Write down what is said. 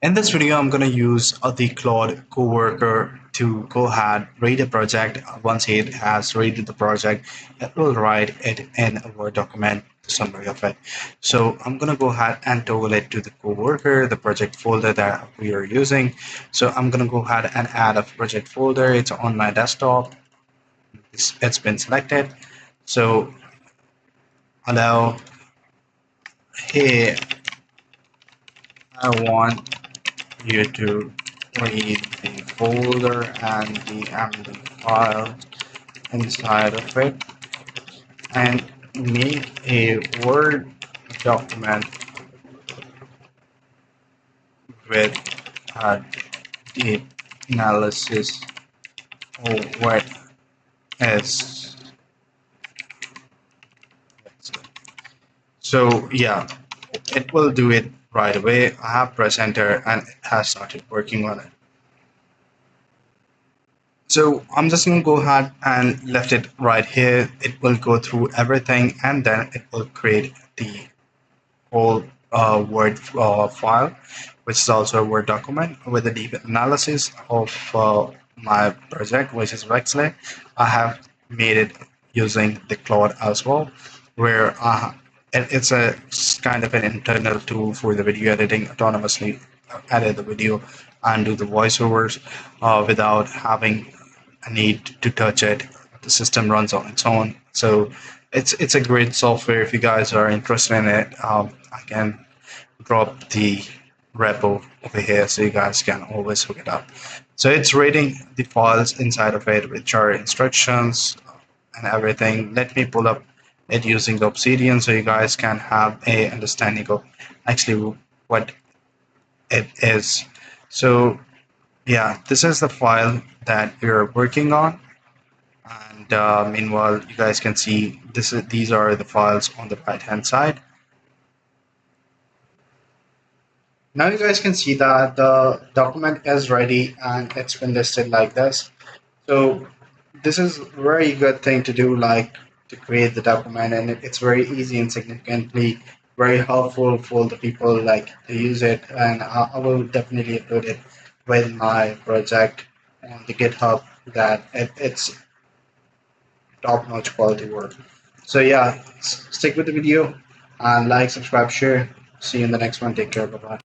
In this video, I'm going to use the Claude Coworker to go ahead, read a project. Once it has read the project, it will write it in a Word document, summary of it. So I'm going to go ahead and toggle it to the Coworker, the project folder that we are using. So I'm going to go ahead and add a project folder. It's on my desktop. It's been selected. So allow, hey, I want you to read the folder and the MD file inside of it and make a Word document with a deep analysis of what is. So yeah, it will do it right away. I have pressed enter and it has started working on it. So I'm just going to go ahead and left it right here. It will go through everything and then it will create the whole Word file, which is also a Word document with a deep analysis of my project, which is Vexley. I have made it using the Claude as well, where it's a kind of an internal tool for the video editing, autonomously edit the video and do the voiceovers without having a need to touch it. The system runs on its own. So it's a great software. If you guys are interested in it, I can drop the repo over here so you guys can always hook it up. So it's reading the files inside of it, which are instructions and everything. Let me pull up it using the Obsidian so you guys can have a understanding of actually what it is. So yeah, this is the file that we're working on. And meanwhile, you guys can see these are the files on the right hand side. Now you guys can see that the document is ready and it's been listed like this. So this is a very good thing to do, like to create the document, and it's very easy and significantly very helpful for the people like to use it. And I will definitely upload it with my project on the GitHub. That it's top-notch quality work. So yeah, stick with the video and like, subscribe, share. See you in the next one. Take care. Bye bye.